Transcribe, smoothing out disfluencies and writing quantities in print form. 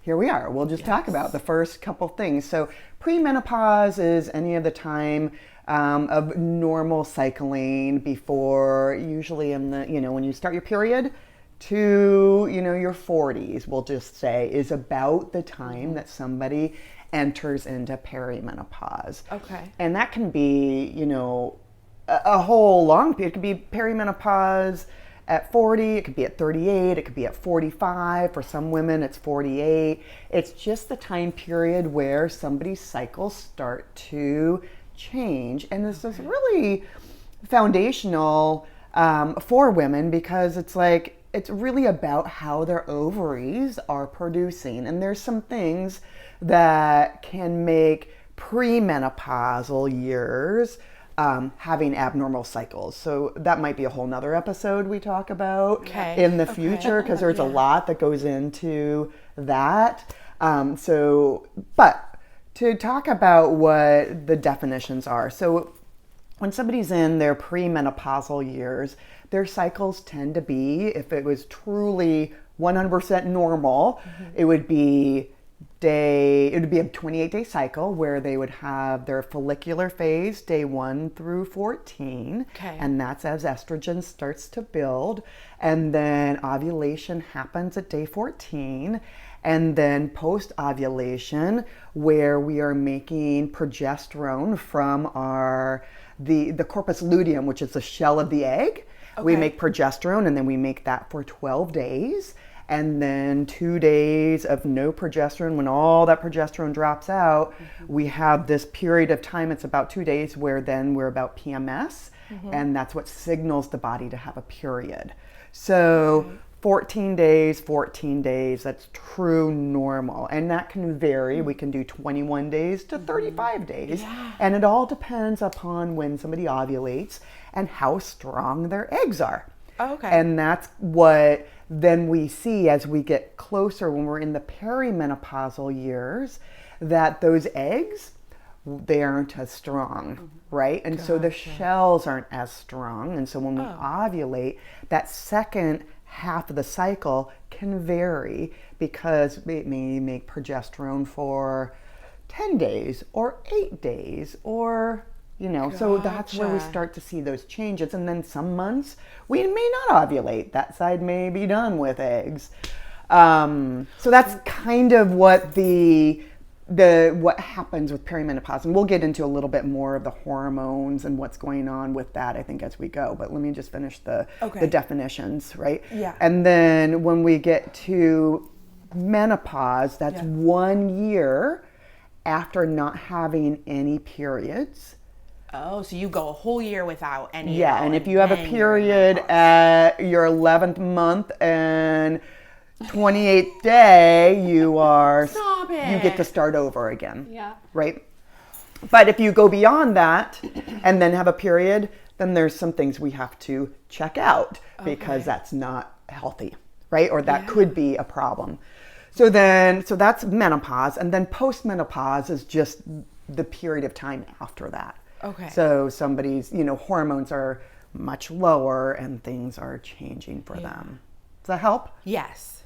here we are. We'll just talk about the first couple things. So premenopause is any of the time of normal cycling before, usually in the, when you start your period to, your 40s, we'll just say, is about the time that somebody enters into perimenopause. Okay. And that can be, a whole long period. It could be perimenopause at 40, it could be at 38, it could be at 45. For some women, it's 48. It's just the time period where somebody's cycles start to change. And this is really foundational for women, because it's really about how their ovaries are producing. And there's some things that can make premenopausal years having abnormal cycles. So that might be a whole nother episode we talk about in the future, because there's a lot that goes into that. But to talk about what the definitions are. So when somebody's in their premenopausal years, their cycles tend to be, if it was truly 100% normal, it would be a 28-day cycle where they would have their follicular phase day 1 through 14. And that's as estrogen starts to build. And then ovulation happens at day 14. And then post-ovulation, where we are making progesterone from the corpus luteum, which is the shell of the egg. We make progesterone, and then we make that for 12 days. And then 2 days of no progesterone. When all that progesterone drops out, we have this period of time, it's about 2 days, where then we're about PMS. And that's what signals the body to have a period. So 14 days, that's true normal. And that can vary. We can do 21 days to 35 days. And it all depends upon when somebody ovulates and how strong their eggs are. And that's what then we see as we get closer, when we're in the perimenopausal years, that those eggs, they aren't as strong, right? And so the shells aren't as strong. And so when we ovulate, that second half of the cycle can vary, because it may make progesterone for 10 days or 8 days or, so that's where we start to see those changes. And then some months we may not ovulate. That side may be done with eggs. So that's kind of what what happens with perimenopause. And we'll get into a little bit more of the hormones and what's going on with that, I think, as we go. But let me just finish the definitions, right? And then when we get to menopause, that's 1 year after not having any periods. Oh, so you go a whole year without any. And if you have a period at your 11th month and 28th day, you get to start over again. Right? But if you go beyond that and then have a period, then there's some things we have to check out, because that's not healthy, right? Or that could be a problem. So that's menopause. And then postmenopause is just the period of time after that. So somebody's, hormones are much lower and things are changing for them. Does that help? Yes.